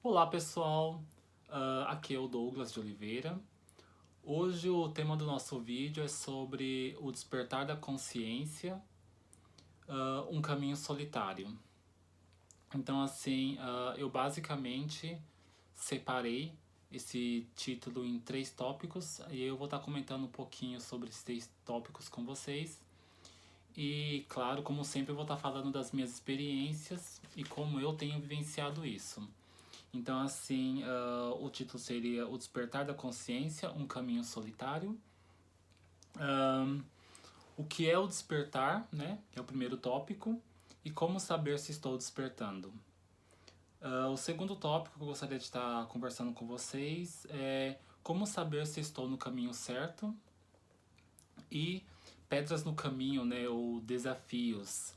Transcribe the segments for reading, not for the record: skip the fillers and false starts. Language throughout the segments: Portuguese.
Olá pessoal, aqui é o Douglas de Oliveira. Hoje o tema do nosso vídeo é sobre o despertar da consciência, um caminho solitário. Então assim, eu basicamente separei esse título em três tópicos e eu vou estar comentando um pouquinho sobre esses três tópicos com vocês. E claro, como sempre, eu vou estar falando das minhas experiências e como eu tenho vivenciado isso. Então, assim, o título seria O Despertar da Consciência, um Caminho Solitário. O que é o despertar, né? É o primeiro tópico. E como saber se estou despertando. O segundo tópico que eu gostaria de estar conversando com vocês é como saber se estou no caminho certo. E pedras no caminho, né? Ou desafios.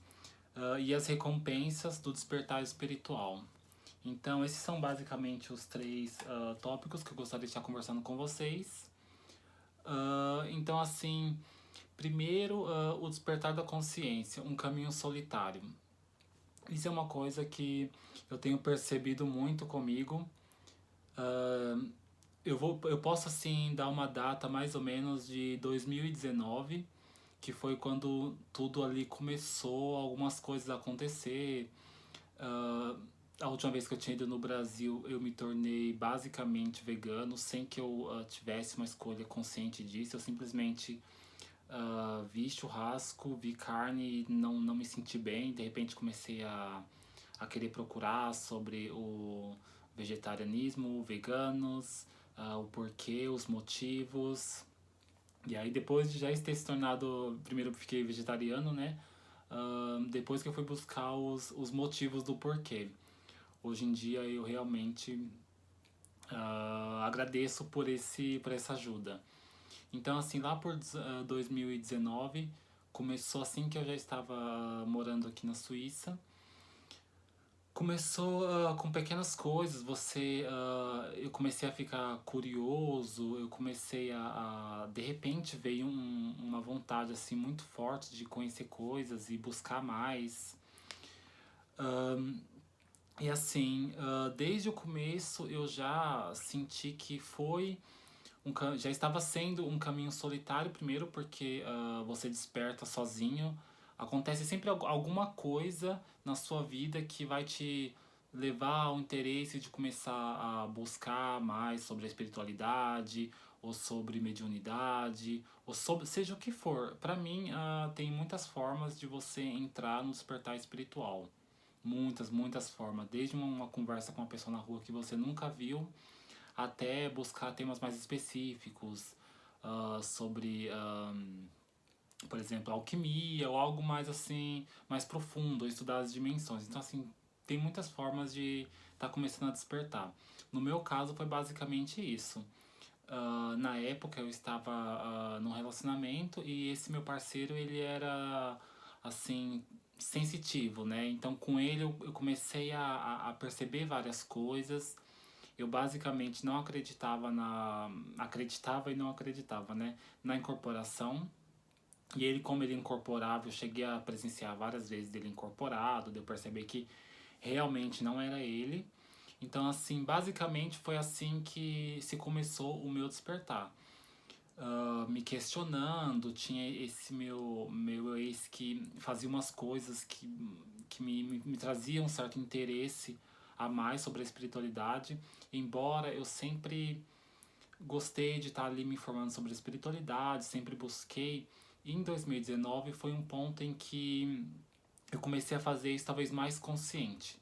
E as recompensas do despertar espiritual. Então, esses são basicamente os três tópicos que eu gostaria de estar conversando com vocês. Então, assim, primeiro, o despertar da consciência, um caminho solitário. Isso é uma coisa que eu tenho percebido muito comigo. Uh, eu posso, assim, dar uma data mais ou menos de 2019, que foi quando tudo ali começou, algumas coisas a acontecer. Uh, a última vez que eu tinha ido no Brasil, eu me tornei basicamente vegano, sem que eu tivesse uma escolha consciente disso. Eu simplesmente vi churrasco, vi carne e não me senti bem. De repente comecei a querer procurar sobre o vegetarianismo, veganos, o porquê, os motivos. E aí depois de já ter se tornado, primeiro eu fiquei vegetariano, né? Depois que eu fui buscar os motivos do porquê. Hoje em dia eu realmente agradeço por essa ajuda. Então, assim, lá por 2019, começou assim que eu já estava morando aqui na Suíça. Começou com pequenas coisas, eu comecei a ficar curioso, eu comecei de repente veio uma vontade assim muito forte de conhecer coisas e buscar mais. E assim, desde o começo eu já senti que já estava sendo um caminho solitário, primeiro porque você desperta sozinho. Acontece sempre alguma coisa na sua vida que vai te levar ao interesse de começar a buscar mais sobre a espiritualidade, ou sobre mediunidade, ou sobre seja o que for. Para mim, tem muitas formas de você entrar no despertar espiritual. Muitas formas. Desde uma conversa com uma pessoa na rua que você nunca viu, até buscar temas mais específicos sobre, por exemplo, alquimia ou algo mais assim, mais profundo, ou estudar as dimensões. Então, assim, tem muitas formas de estar começando a despertar. No meu caso, foi basicamente isso. Na época, eu estava num relacionamento e esse meu parceiro, ele era, assim, sensitivo, né? Então, com ele, eu comecei a perceber várias coisas. Eu basicamente não acreditava acreditava e não acreditava, né, na incorporação. E ele, como ele incorporava, eu cheguei a presenciar várias vezes dele incorporado, de eu perceber que realmente não era ele. Então, assim, basicamente foi assim que se começou o meu despertar. Me questionando, tinha esse meu ex que fazia umas coisas que me traziam um certo interesse a mais sobre a espiritualidade, embora eu sempre gostei de estar ali me informando sobre a espiritualidade, sempre busquei. E em 2019 foi um ponto em que eu comecei a fazer isso talvez mais consciente,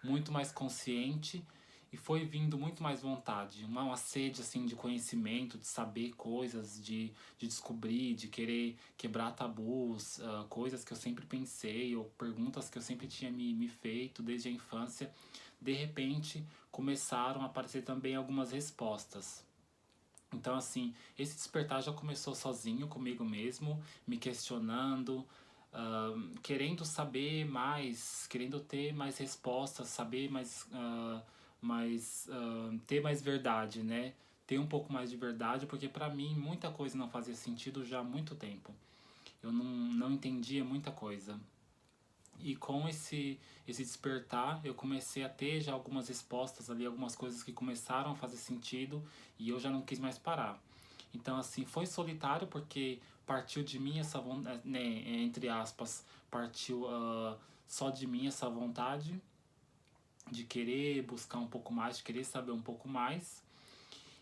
muito mais consciente, e foi vindo muito mais vontade, uma sede assim de conhecimento, de saber coisas, de descobrir, de querer quebrar tabus, coisas que eu sempre pensei ou perguntas que eu sempre tinha me feito desde a infância. De repente começaram a aparecer também algumas respostas. Então, assim, esse despertar já começou sozinho comigo mesmo, me questionando, querendo saber mais, querendo ter mais respostas, saber ter mais verdade, né? Ter um pouco mais de verdade, porque pra mim muita coisa não fazia sentido já há muito tempo. Eu não entendia muita coisa. E com esse despertar, eu comecei a ter já algumas respostas ali, algumas coisas que começaram a fazer sentido e eu já não quis mais parar. Então, assim, foi solitário porque partiu de mim essa vontade, né, entre aspas, partiu só de mim essa vontade de querer buscar um pouco mais, de querer saber um pouco mais.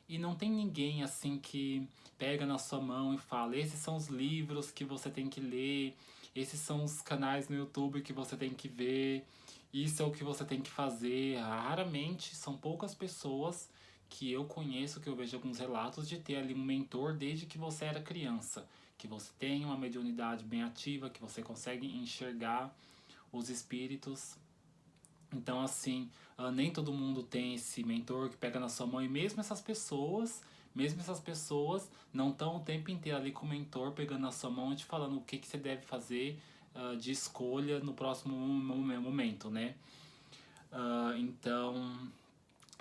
E não tem ninguém assim que pega na sua mão e fala: esses são os livros que você tem que ler, esses são os canais no YouTube que você tem que ver, isso é o que você tem que fazer. Raramente, são poucas pessoas que eu conheço, que eu vejo alguns relatos de ter ali um mentor desde que você era criança, que você tem uma mediunidade bem ativa, que você consegue enxergar os espíritos. Então, assim, nem todo mundo tem esse mentor que pega na sua mão, e mesmo essas pessoas não estão o tempo inteiro ali com o mentor pegando na sua mão e te falando o que, que você deve fazer de escolha no próximo momento, né? Então,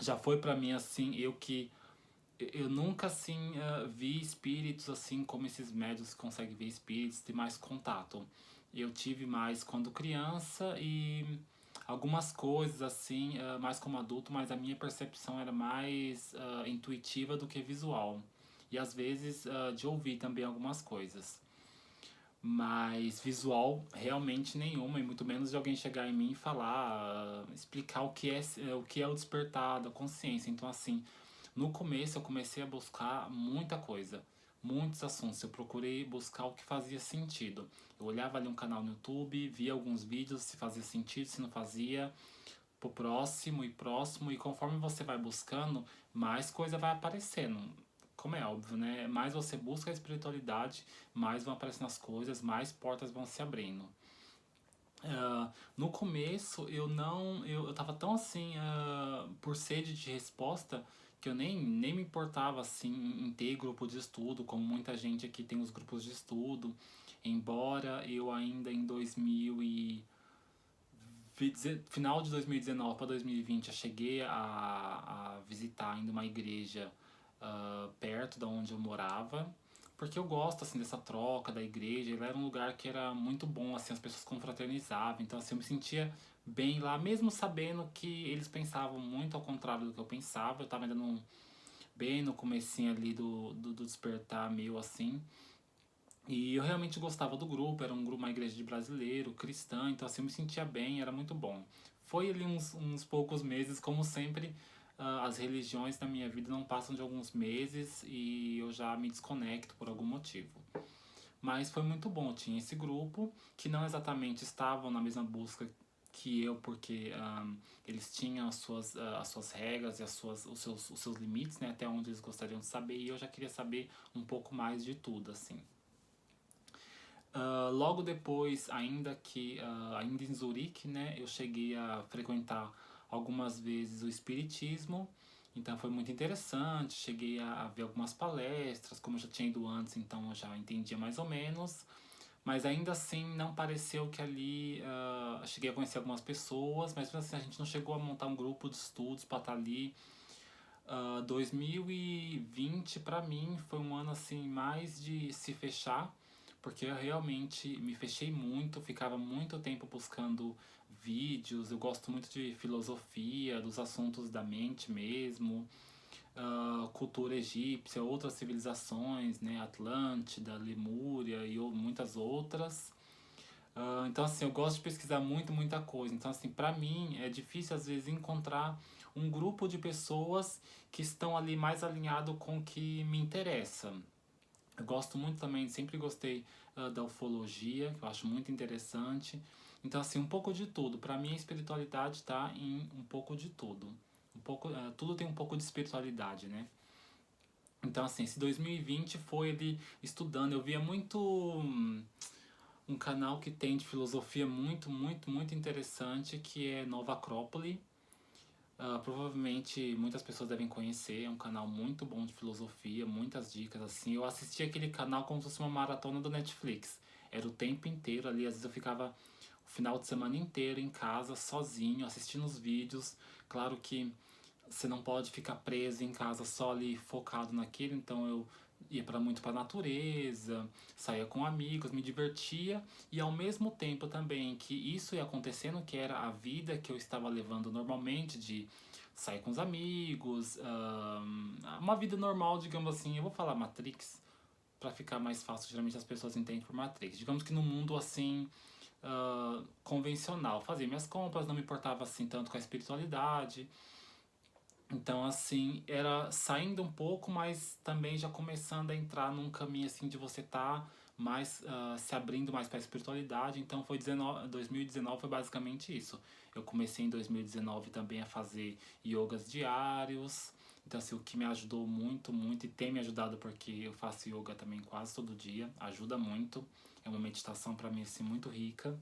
já foi pra mim assim, eu nunca assim vi espíritos assim como esses médios que conseguem ver espíritos, ter mais contato. Eu tive mais quando criança e algumas coisas assim, mais como adulto, mas a minha percepção era mais intuitiva do que visual. E às vezes de ouvir também algumas coisas. Mas visual realmente nenhuma, e muito menos de alguém chegar em mim e falar, explicar o que é o despertar da consciência. Então assim, no começo eu comecei a buscar muita coisa, muitos assuntos. Eu procurei buscar o que fazia sentido. Eu olhava ali um canal no YouTube, via alguns vídeos, se fazia sentido, se não fazia, pro próximo e próximo, e conforme você vai buscando, mais coisa vai aparecendo. Como é óbvio, né? Mais você busca a espiritualidade, mais vão aparecendo as coisas, mais portas vão se abrindo. No começo eu não. Eu tava tão assim, por sede de resposta, que eu nem me importava assim em ter grupo de estudo, como muita gente aqui tem os grupos de estudo. Embora eu ainda em 2000 e final de 2019 para 2020 eu cheguei a visitar ainda uma igreja perto da onde eu morava, porque eu gosto assim dessa troca da igreja. Ele era um lugar que era muito bom, assim, as pessoas confraternizavam, então assim eu me sentia bem lá, mesmo sabendo que eles pensavam muito ao contrário do que eu pensava. Eu tava ainda bem no comecinho ali do despertar meu assim. E eu realmente gostava do grupo, era um grupo, uma igreja de brasileiro, cristã, então assim eu me sentia bem, era muito bom. Foi ali uns poucos meses, como sempre, as religiões na minha vida não passam de alguns meses e eu já me desconecto por algum motivo. Mas foi muito bom, tinha esse grupo que não exatamente estavam na mesma busca que eu, porque eles tinham as suas regras e os seus limites, né, até onde eles gostariam de saber, e eu já queria saber um pouco mais de tudo, assim. Logo depois, ainda em Zurique, né, eu cheguei a frequentar algumas vezes o espiritismo, então foi muito interessante. Cheguei a ver algumas palestras, como eu já tinha ido antes, então eu já entendia mais ou menos, mas ainda assim não pareceu que ali cheguei a conhecer algumas pessoas, mas assim, a gente não chegou a montar um grupo de estudos para estar ali. 2020 para mim foi um ano assim mais de se fechar, porque eu realmente me fechei muito, ficava muito tempo buscando vídeos. Eu gosto muito de filosofia, dos assuntos da mente mesmo, cultura egípcia, outras civilizações, né, Atlântida, Lemúria e muitas outras. Então, assim, eu gosto de pesquisar muita coisa. Então, assim, pra mim é difícil às vezes encontrar um grupo de pessoas que estão ali mais alinhado com o que me interessa. Eu gosto muito também, sempre gostei da ufologia, que eu acho muito interessante. Então, assim, um pouco de tudo. Pra mim, a espiritualidade tá em um pouco de tudo. Tudo tem um pouco de espiritualidade, né? Então, assim, esse 2020 foi ele estudando. Eu via muito. Um canal que tem de filosofia muito interessante, que é Nova Acrópole. Provavelmente muitas pessoas devem conhecer, é um canal muito bom de filosofia, muitas dicas assim. Eu assisti aquele canal como se fosse uma maratona do Netflix. Era o tempo inteiro ali, às vezes eu ficava o final de semana inteiro em casa, sozinho, assistindo os vídeos. Claro que você não pode ficar preso em casa só ali focado naquilo, então eu ia para muito para natureza, saía com amigos, me divertia e ao mesmo tempo também que isso ia acontecendo, que era a vida que eu estava levando normalmente de sair com os amigos, uma vida normal, digamos assim. Eu vou falar Matrix para ficar mais fácil, geralmente as pessoas entendem por Matrix. Digamos que no mundo assim convencional, fazia minhas compras, não me importava assim tanto com a espiritualidade. Então, assim, era saindo um pouco, mas também já começando a entrar num caminho, assim, de você estar mais, se abrindo mais para a espiritualidade. Então, 2019 foi basicamente isso. Eu comecei em 2019 também a fazer yogas diários. Então, assim, o que me ajudou muito, muito, e tem me ajudado porque eu faço yoga também quase todo dia, ajuda muito. É uma meditação para mim, assim, muito rica.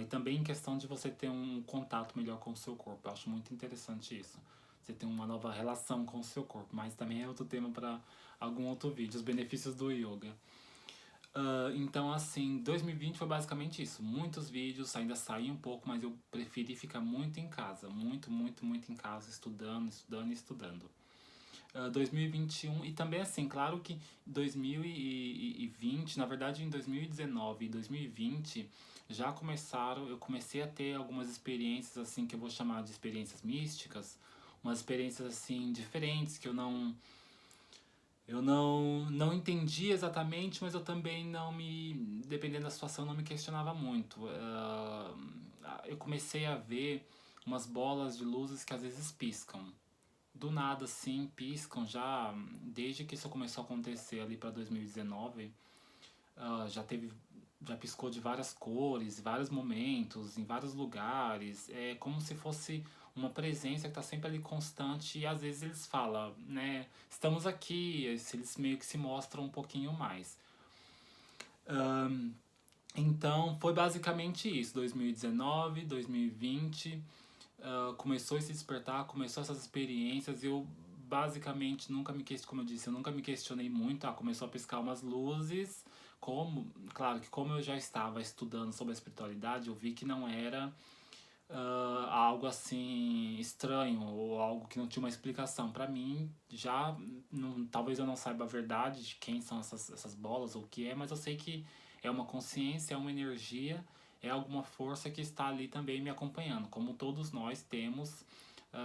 E também em questão de você ter um contato melhor com o seu corpo. Eu acho muito interessante isso. Você tem uma nova relação com o seu corpo. Mas também é outro tema para algum outro vídeo. Os benefícios do yoga. Então, assim, 2020 foi basicamente isso. Muitos vídeos, ainda saí um pouco, mas eu preferi ficar muito em casa. Muito, muito, muito em casa, estudando, estudando e estudando. 2021 e também assim, claro que 2020, na verdade em 2019 e 2020 já começaram, eu comecei a ter algumas experiências assim que eu vou chamar de experiências místicas, umas experiências assim diferentes que eu não entendi exatamente, mas eu também não me, dependendo da situação, não me questionava muito. Eu comecei a ver umas bolas de luzes que às vezes piscam do nada assim, piscam já, desde que isso começou a acontecer ali para 2019, já piscou de várias cores, vários momentos, em vários lugares, é como se fosse uma presença que está sempre ali constante e às vezes eles falam, né, estamos aqui, eles meio que se mostram um pouquinho mais. Então foi basicamente isso, 2019, 2020, começou esse despertar, começou essas experiências. Eu basicamente nunca me questionei, como eu disse, eu nunca me questionei muito. Começou a piscar umas luzes. Claro que como eu já estava estudando sobre a espiritualidade, eu vi que não era algo assim estranho ou algo que não tinha uma explicação para mim. Já não, talvez eu não saiba a verdade de quem são essas bolas ou o que é, mas eu sei que é uma consciência, é uma energia, é alguma força que está ali também me acompanhando, como todos nós temos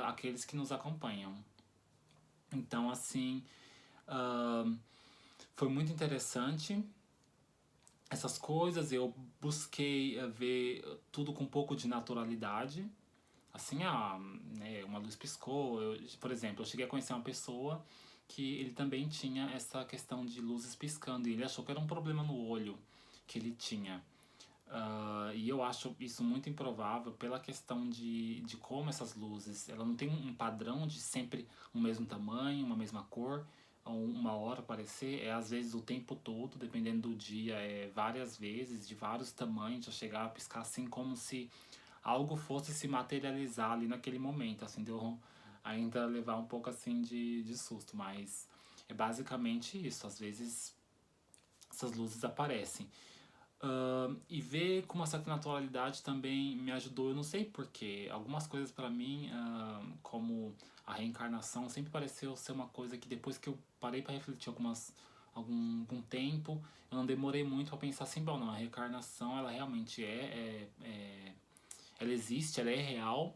aqueles que nos acompanham. Então, assim, uh, foi muito interessante essas coisas. Eu busquei ver tudo com um pouco de naturalidade. Assim, né, uma luz piscou. Por exemplo, eu cheguei a conhecer uma pessoa que ele também tinha essa questão de luzes piscando. E ele achou que era um problema no olho que ele tinha. E eu acho isso muito improvável pela questão de como essas luzes, ela não tem um padrão de sempre o mesmo tamanho, uma mesma cor, ou uma hora aparecer, é às vezes o tempo todo, dependendo do dia, é várias vezes, de vários tamanhos, já chegar a piscar assim como se algo fosse se materializar ali naquele momento, assim, deu ainda levar um pouco assim de susto, mas é basicamente isso, às vezes essas luzes aparecem. E ver com uma certa naturalidade também me ajudou, eu não sei porquê. Algumas coisas pra mim, como a reencarnação, sempre pareceu ser uma coisa que depois que eu parei pra refletir algum tempo, eu não demorei muito pra pensar assim, bom, não, a reencarnação ela realmente ela existe, ela é real,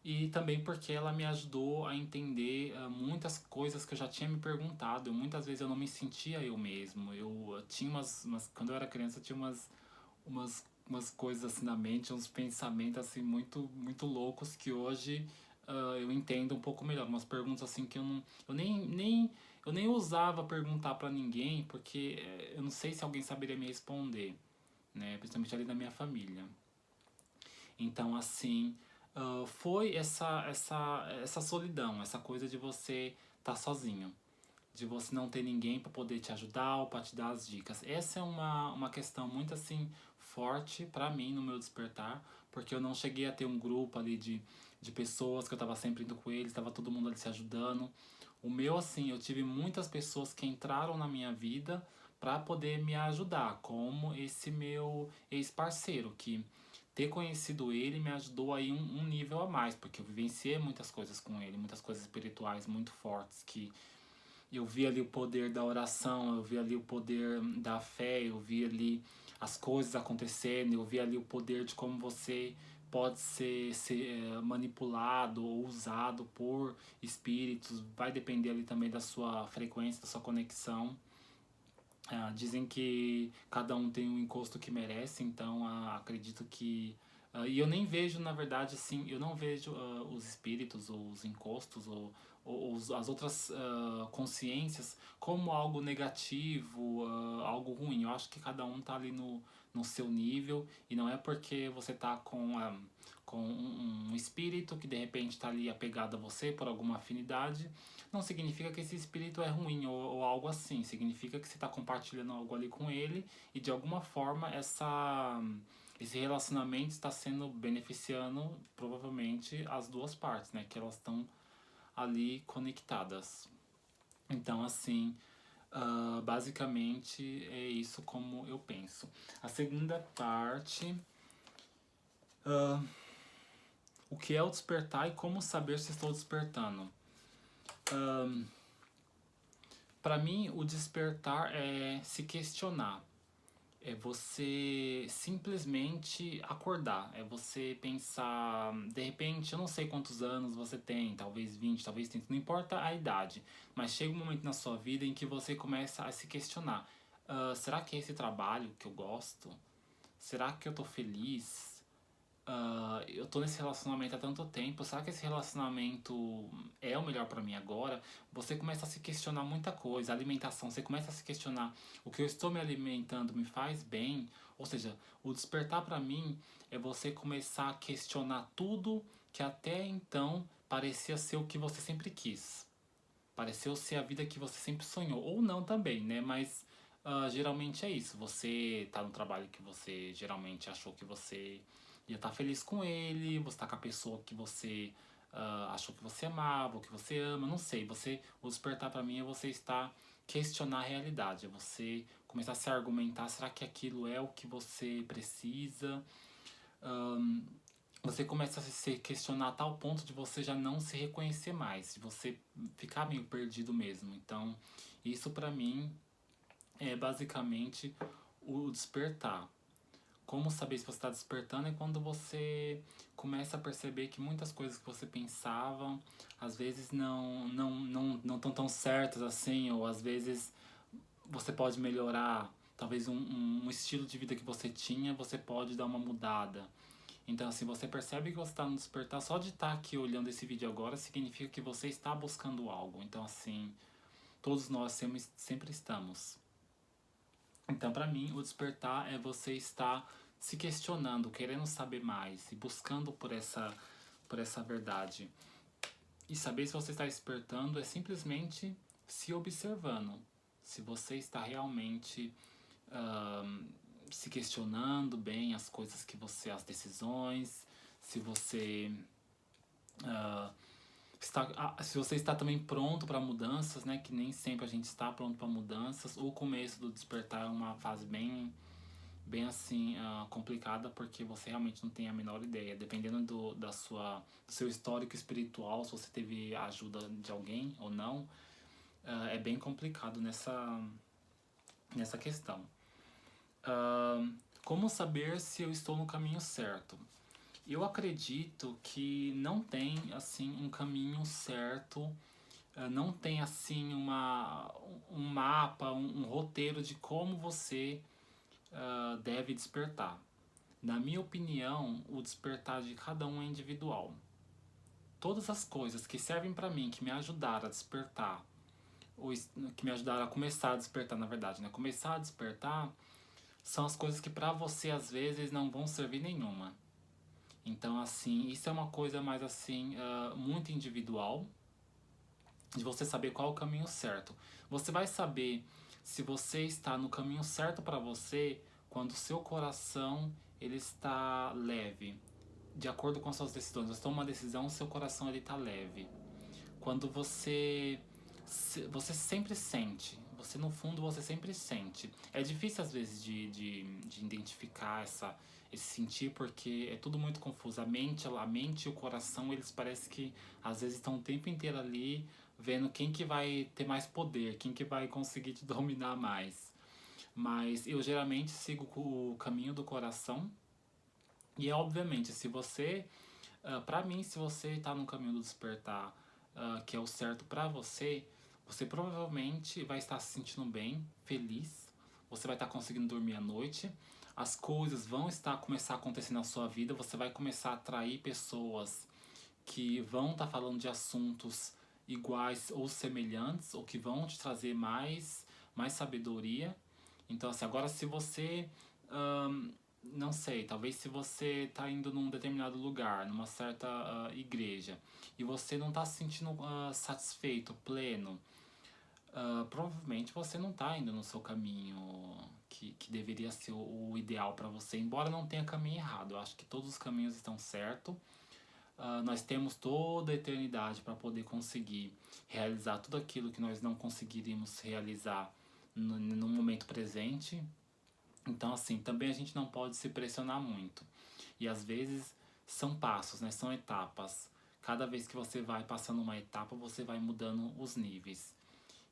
e também porque ela me ajudou a entender muitas coisas que eu já tinha me perguntado. Muitas vezes eu não me sentia eu mesmo. Eu tinha quando eu era criança, eu tinha umas coisas assim na mente, uns pensamentos assim muito, muito loucos que hoje eu entendo um pouco melhor. Umas perguntas assim que eu nem usava perguntar pra ninguém, porque eu não sei se alguém saberia me responder, né? Principalmente ali da minha família. Então, assim, foi essa solidão, essa coisa de você estar sozinho, de você não ter ninguém para poder te ajudar ou para te dar as dicas. Essa é uma questão muito, assim, forte para mim no meu despertar, porque eu não cheguei a ter um grupo ali de pessoas que eu estava sempre indo com eles, estava todo mundo ali se ajudando. O meu, assim, eu tive muitas pessoas que entraram na minha vida para poder me ajudar, como esse meu ex-parceiro, que ter conhecido ele me ajudou aí um nível a mais, porque eu vivenciei muitas coisas com ele, muitas coisas espirituais muito fortes Eu vi ali o poder da oração, eu vi ali o poder da fé, eu vi ali as coisas acontecendo, eu vi ali o poder de como você pode ser manipulado ou usado por espíritos, vai depender ali também da sua frequência, da sua conexão. Dizem que cada um tem um encosto que merece, então acredito que. E eu nem vejo, na verdade, assim, eu não vejo os espíritos, ou os encostos, ou as outras consciências como algo negativo, algo ruim. Eu acho que cada um tá ali no seu nível, e não é porque você tá com um espírito que de repente está ali apegado a você por alguma afinidade, não significa que esse espírito é ruim ou algo assim. Significa que você está compartilhando algo ali com ele e de alguma forma esse relacionamento está sendo beneficiando provavelmente as duas partes, né? Que elas estão ali conectadas. Então, assim, basicamente é isso como eu penso. A segunda parte, o que é o despertar e como saber se estou despertando. Para mim, o despertar é se questionar. É você simplesmente acordar. É você pensar, de repente, eu não sei quantos anos você tem, talvez 20, talvez 30, não importa a idade, mas chega um momento na sua vida em que você começa a se questionar. Será que é esse trabalho que eu gosto? Será que eu tô feliz? Eu tô nesse relacionamento há tanto tempo, será que esse relacionamento é o melhor pra mim agora? Você começa a se questionar muita coisa, alimentação, você começa a se questionar, o que eu estou me alimentando me faz bem? Ou seja, o despertar pra mim é você começar a questionar tudo que até então parecia ser o que você sempre quis. Pareceu ser a vida que você sempre sonhou, ou não também, né? Mas geralmente é isso. Você tá no trabalho que você geralmente achou que você ia estar feliz com ele, você tá com a pessoa que você achou que você amava, ou que você ama, não sei. O despertar pra mim é você estar questionar a realidade, é você começar a se argumentar, será que aquilo é o que você precisa? Você começa a se questionar a tal ponto de você já não se reconhecer mais, de você ficar meio perdido mesmo. Então, isso pra mim é basicamente o despertar. Como saber se você está despertando é quando você começa a perceber que muitas coisas que você pensava às vezes não estão tão certas assim, ou às vezes você pode melhorar. Talvez um estilo de vida que você tinha, você pode dar uma mudada. Então, assim, você percebe que você está no despertar, só de estar aqui olhando esse vídeo agora significa que você está buscando algo. Então, assim, todos nós sempre estamos. Então, para mim, o despertar é você estar se questionando, querendo saber mais e buscando por essa verdade. E saber se você está despertando é simplesmente se observando. Se você está realmente se questionando bem as coisas que você, as decisões, se você se você está também pronto para mudanças, né? Que nem sempre a gente está pronto para mudanças. O começo do despertar é uma fase bem assim complicada porque você realmente não tem a menor ideia. Dependendo do seu histórico espiritual, se você teve a ajuda de alguém ou não, é bem complicado nessa questão. Como saber se eu estou no caminho certo? Eu acredito que não tem assim um caminho certo, não tem assim um mapa, um roteiro de como você deve despertar. Na minha opinião, o despertar de cada um é individual. Todas as coisas que servem para mim, que me ajudaram a despertar, ou que me ajudaram a começar a despertar, na verdade, né? Começar a despertar são as coisas que para você às vezes não vão servir nenhuma. Então, assim, isso é uma coisa mais assim, muito individual, de você saber qual é o caminho certo. Você vai saber se você está no caminho certo para você quando o seu coração ele está leve, de acordo com as suas decisões. Você toma uma decisão, o seu coração ele está leve. Quando você sempre sente, você no fundo você sempre sente. É difícil às vezes de identificar esse sentir porque é tudo muito confuso. A mente e o coração, eles parecem que às vezes estão o tempo inteiro ali vendo quem que vai ter mais poder, quem que vai conseguir te dominar mais. Mas eu geralmente sigo o caminho do coração e é obviamente, se você, pra mim, se você tá no caminho do despertar, que é o certo pra você, você provavelmente vai estar se sentindo bem, feliz, você vai estar conseguindo dormir à noite, as coisas vão estar começar a acontecer na sua vida, você vai começar a atrair pessoas que vão estar falando de assuntos iguais ou semelhantes, ou que vão te trazer mais sabedoria. Então, assim, agora se você, não sei, talvez se você está indo num determinado lugar, numa certa igreja, e você não está se sentindo satisfeito, pleno, provavelmente você não está indo no seu caminho que deveria ser o ideal para você, embora não tenha caminho errado. Eu acho que todos os caminhos estão certos. Nós temos toda a eternidade para poder conseguir realizar tudo aquilo que nós não conseguiríamos realizar no momento presente. Então, assim, também a gente não pode se pressionar muito. E às vezes são passos, né? São etapas. Cada vez que você vai passando uma etapa, você vai mudando os níveis.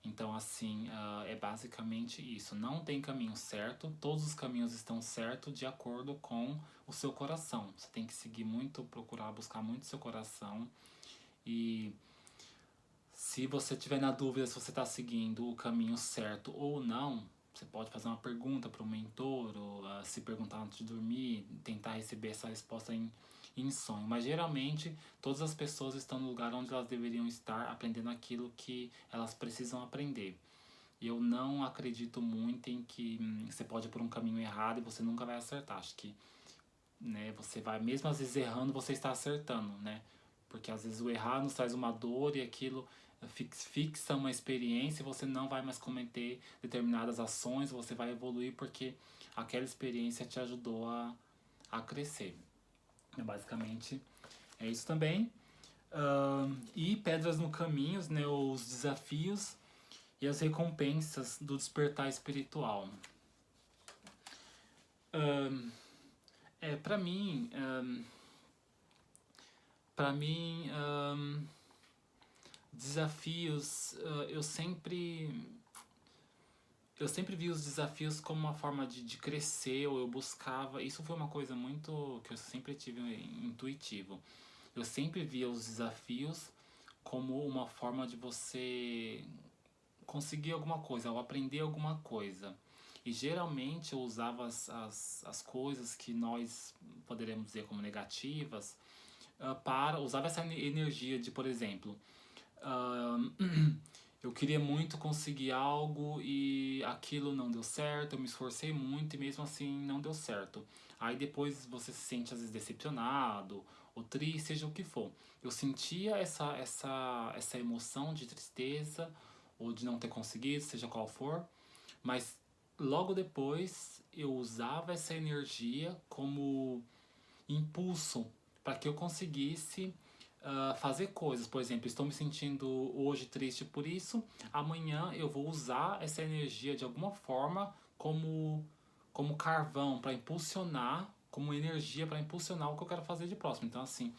Então, assim, é basicamente isso. Não tem caminho certo, todos os caminhos estão certos de acordo com o seu coração. Você tem que seguir muito, procurar buscar muito seu coração. E se você tiver na dúvida se você está seguindo o caminho certo ou não, você pode fazer uma pergunta para o mentor, ou se perguntar antes de dormir, tentar receber essa resposta em sonho. Mas geralmente todas as pessoas estão no lugar onde elas deveriam estar, aprendendo aquilo que elas precisam aprender. Eu não acredito muito em que você pode ir por um caminho errado e você nunca vai acertar. Acho que, né, você vai, mesmo às vezes errando, você está acertando, né? Porque às vezes o errar nos traz uma dor e aquilo fixa uma experiência e você não vai mais cometer determinadas ações, você vai evoluir porque aquela experiência te ajudou a crescer. Basicamente é isso também. E pedras no caminho, né, os desafios e as recompensas do despertar espiritual. Para mim, para mim, desafios, eu sempre vi os desafios como uma forma de crescer, ou eu buscava. Isso foi uma coisa muito que eu sempre tive intuitivo. Eu sempre via os desafios como uma forma de você conseguir alguma coisa, ou aprender alguma coisa. E geralmente eu usava as coisas que nós poderemos dizer como negativas, para usava essa energia de, por exemplo, ah, eu queria muito conseguir algo e aquilo não deu certo, eu me esforcei muito e mesmo assim não deu certo. Aí depois você se sente às vezes decepcionado ou triste, seja o que for. Eu sentia essa emoção de tristeza ou de não ter conseguido, seja qual for, mas logo depois eu usava essa energia como impulso para que eu conseguisse fazer coisas. Por exemplo, estou me sentindo hoje triste por isso, amanhã eu vou usar essa energia de alguma forma como carvão para impulsionar, como energia para impulsionar o que eu quero fazer de próximo. Então, assim,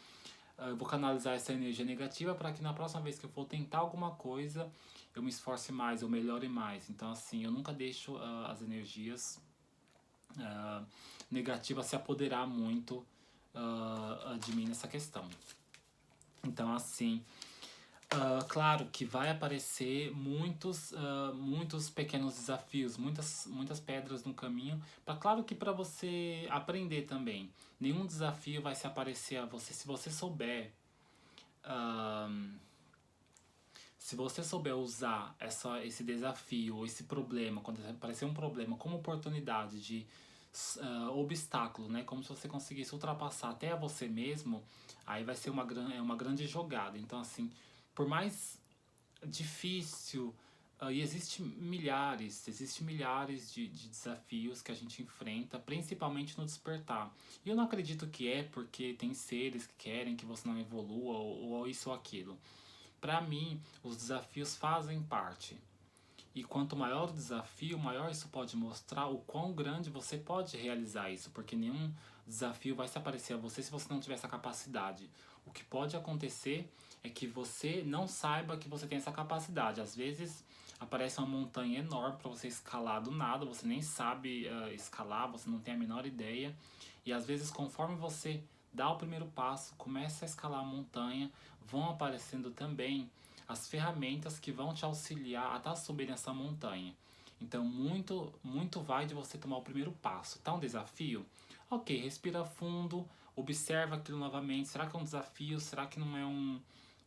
eu vou canalizar essa energia negativa para que na próxima vez que eu for tentar alguma coisa, eu me esforce mais, eu melhore mais. Então, assim, eu nunca deixo as energias negativas se apoderar muito de mim nessa questão. Então, assim, claro que vai aparecer muitos pequenos desafios, muitas pedras no caminho, claro que para você aprender também. Nenhum desafio vai se aparecer a você se você souber. Se você souber usar esse desafio, esse problema, quando aparecer um problema, como oportunidade de obstáculo, né? Como se você conseguisse ultrapassar até a você mesmo, aí vai ser uma grande jogada. Então, assim, por mais difícil, e existe milhares de desafios que a gente enfrenta, principalmente no despertar. E eu não acredito que é porque tem seres que querem que você não evolua ou isso ou aquilo. Para mim, os desafios fazem parte. E quanto maior o desafio, maior isso pode mostrar o quão grande você pode realizar isso, porque nenhum desafio vai se aparecer a você se você não tiver essa capacidade. O que pode acontecer é que você não saiba que você tem essa capacidade. Às vezes aparece uma montanha enorme para você escalar do nada, você nem sabe escalar, você não tem a menor ideia. E às vezes, conforme você dá o primeiro passo, começa a escalar a montanha, vão aparecendo também as ferramentas que vão te auxiliar a estar subindo essa montanha. Então, muito vai de você tomar o primeiro passo. Tá um desafio? Ok, respira fundo, observa aquilo novamente. Será que é um desafio? Será que não é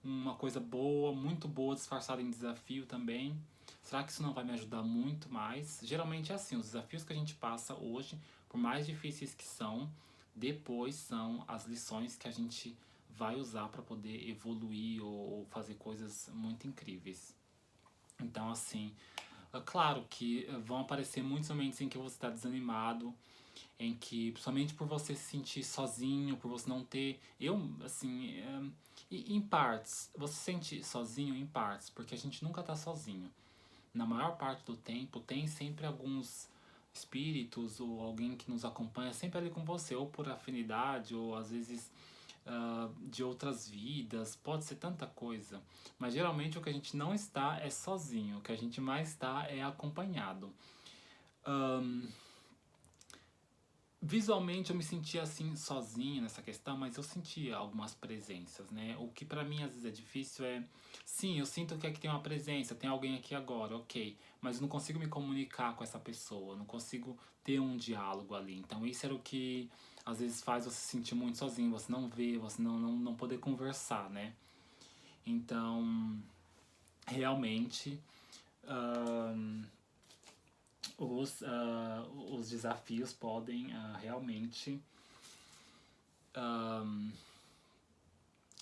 uma coisa boa, muito boa, disfarçada em desafio também? Será que isso não vai me ajudar muito mais? Geralmente é assim, os desafios que a gente passa hoje, por mais difíceis que são, depois são as lições que a gente vai usar para poder evoluir ou fazer coisas muito incríveis. Então, assim, é claro que vão aparecer muitos momentos em que você está desanimado, em que, principalmente por você se sentir sozinho, por você não ter. Eu, assim, e em partes, você se sente sozinho em partes, porque a gente nunca tá sozinho. Na maior parte do tempo, tem sempre alguns espíritos ou alguém que nos acompanha sempre ali com você, ou por afinidade, ou às vezes de outras vidas, pode ser tanta coisa. Mas geralmente o que a gente não está é sozinho, o que a gente mais está é acompanhado. Ahn, Visualmente eu me sentia assim sozinho nessa questão, mas eu sentia algumas presenças, né? O que pra mim às vezes é difícil é, sim, eu sinto que aqui tem uma presença, tem alguém aqui agora, ok, mas eu não consigo me comunicar com essa pessoa, não consigo ter um diálogo ali. Então isso era o que às vezes faz você se sentir muito sozinho, você não vê, você não poder conversar, né? Então, realmente, ahn, os desafios podem realmente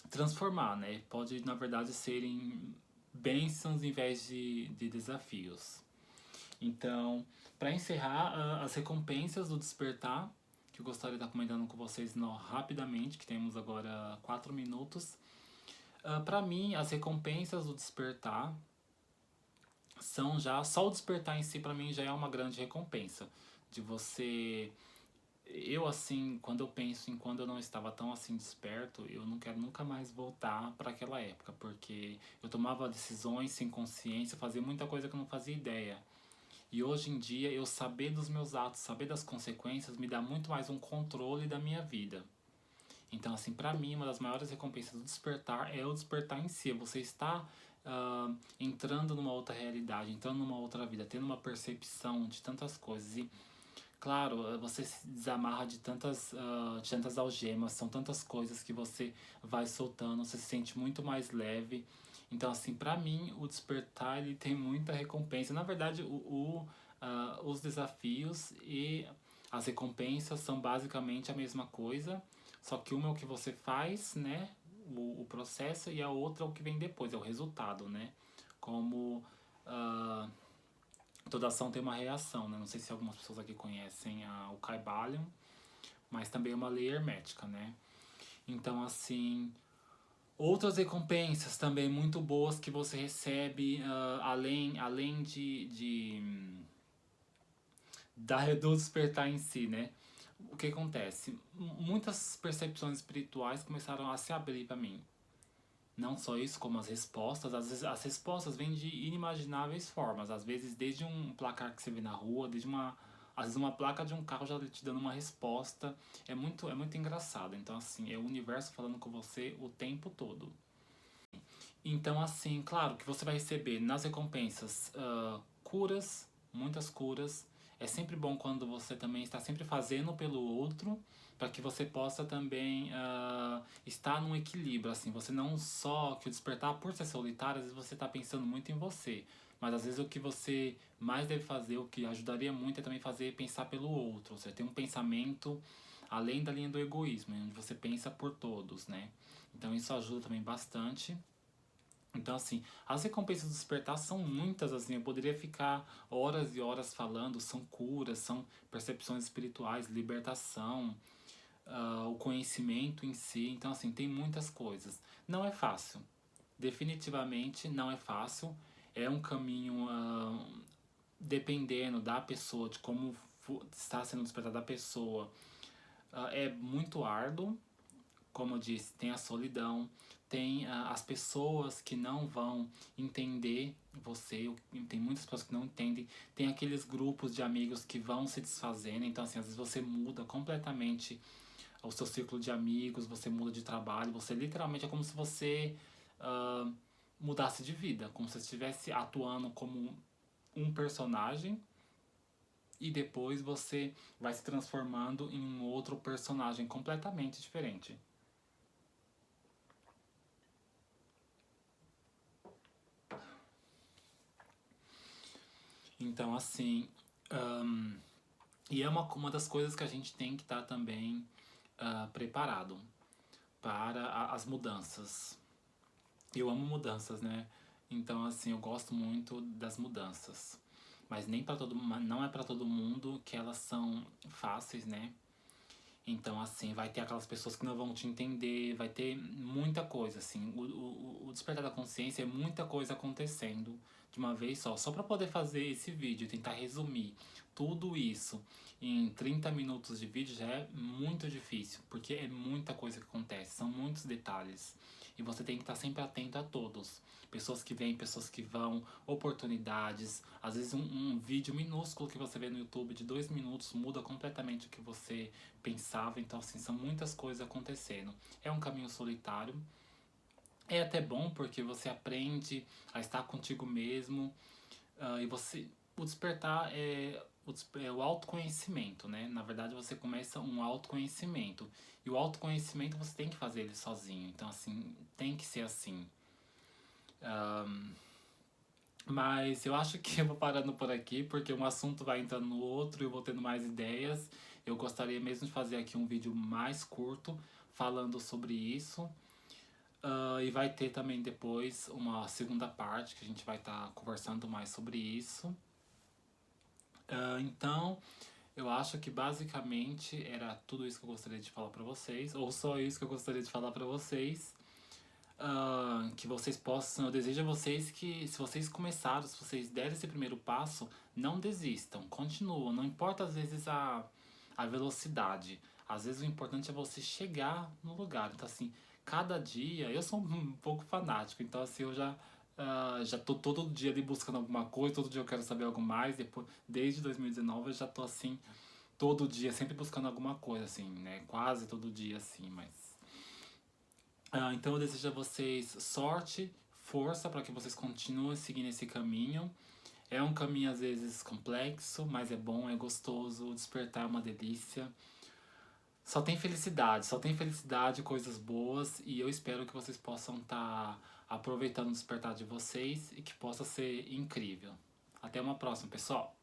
transformar, né? Pode, na verdade, serem bênçãos em vez de desafios. Então, para encerrar, as recompensas do despertar, que eu gostaria de estar comentando com vocês rapidamente, que temos agora 4 minutos. Para mim, as recompensas do despertar são já. Só o despertar em si, para mim, já é uma grande recompensa. De você. Eu, assim, quando eu penso em quando eu não estava tão assim desperto, eu não quero nunca mais voltar para aquela época, porque eu tomava decisões sem consciência, fazia muita coisa que eu não fazia ideia. E hoje em dia, eu saber dos meus atos, saber das consequências, me dá muito mais um controle da minha vida. Então, assim, para mim, uma das maiores recompensas do despertar é o despertar em si. Você está entrando numa outra realidade, entrando numa outra vida, tendo uma percepção de tantas coisas. E, claro, você se desamarra de tantas algemas, são tantas coisas que você vai soltando, você se sente muito mais leve. Então, assim, para mim, o despertar ele tem muita recompensa. Na verdade, os desafios e as recompensas são basicamente a mesma coisa, só que uma é o que você faz, né? O processo, e a outra é o que vem depois, é o resultado, né? Como ah, toda ação tem uma reação, né? Não sei se algumas pessoas aqui conhecem o Kybalion, mas também é uma lei hermética, né? Então, assim, outras recompensas também muito boas que você recebe, além do despertar em si, né? O que acontece? Muitas percepções espirituais começaram a se abrir para mim. Não só isso, como as respostas. Às vezes as respostas vêm de inimagináveis formas. Às vezes desde um placar que você vê na rua, às vezes uma placa de um carro já te dando uma resposta. É muito engraçado. Então, assim, é o universo falando com você o tempo todo. Então, assim, claro que você vai receber nas recompensas curas, muitas curas. É sempre bom quando você também está sempre fazendo pelo outro, para que você possa também estar num equilíbrio, assim. Você não só que o despertar por ser solitário, às vezes você está pensando muito em você. Mas às vezes o que você mais deve fazer, o que ajudaria muito é também fazer pensar pelo outro. Você tem um pensamento além da linha do egoísmo, onde você pensa por todos, né? Então isso ajuda também bastante. Então, assim, as recompensas do despertar são muitas, assim, eu poderia ficar horas e horas falando, são curas, são percepções espirituais, libertação, o conhecimento em si, então, assim, tem muitas coisas. Não é fácil, definitivamente não é fácil, É um caminho, dependendo da pessoa, de como está sendo despertado da pessoa, é muito árduo. Como eu disse, tem a solidão, tem as pessoas que não vão entender você, tem muitas pessoas que não entendem, tem aqueles grupos de amigos que vão se desfazendo, então assim, às vezes você muda completamente o seu círculo de amigos, você muda de trabalho, você literalmente é como se você ah, mudasse de vida, como se você estivesse atuando como um personagem e depois você vai se transformando em um outro personagem completamente diferente. Então, assim, e é uma das coisas que a gente tem que estar também preparado para as mudanças. Eu amo mudanças, né? Então, assim, eu gosto muito das mudanças. Mas nem para todo, não é para todo mundo que elas são fáceis, né? Então, assim, vai ter aquelas pessoas que não vão te entender, vai ter muita coisa, assim. O despertar da consciência é muita coisa acontecendo de uma vez só. Só para poder fazer esse vídeo, tentar resumir tudo isso em 30 minutos de vídeo já é muito difícil, porque é muita coisa que acontece, são muitos detalhes. E você tem que estar sempre atento a todos. Pessoas que vêm, pessoas que vão, oportunidades. Às vezes um vídeo minúsculo que você vê no YouTube de 2 minutos muda completamente o que você pensava. Então, assim, são muitas coisas acontecendo. É um caminho solitário. É até bom porque você aprende a estar contigo mesmo. E você. O despertar é o autoconhecimento, né? Na verdade, você começa um autoconhecimento. E o autoconhecimento você tem que fazer ele sozinho. Então, assim, tem que ser assim. Mas eu acho que eu vou parando por aqui, porque um assunto vai entrando no outro e eu vou tendo mais ideias. Eu gostaria mesmo de fazer aqui um vídeo mais curto falando sobre isso. E vai ter também depois uma segunda parte que a gente vai estar conversando mais sobre isso. Então, eu acho que basicamente era tudo isso que eu gostaria de falar pra vocês, ou só isso que eu gostaria de falar pra vocês. Que vocês possam. Eu desejo a vocês que, se vocês começaram, se vocês derem esse primeiro passo, não desistam, continuam. Não importa às vezes a velocidade. Às vezes o importante é você chegar no lugar. Então, assim, cada dia. Eu sou um pouco fanático, então, assim, eu já tô todo dia ali buscando alguma coisa, todo dia eu quero saber algo mais. Depois, desde 2019 eu já tô assim, todo dia, sempre buscando alguma coisa, assim, né? Quase todo dia, assim, mas. Então eu desejo a vocês sorte, força para que vocês continuem seguindo esse caminho. É um caminho às vezes complexo, mas é bom, é gostoso. Despertar é uma delícia. Só tem felicidade, coisas boas e eu espero que vocês possam estar aproveitando o despertar de vocês e que possa ser incrível. Até uma próxima, pessoal!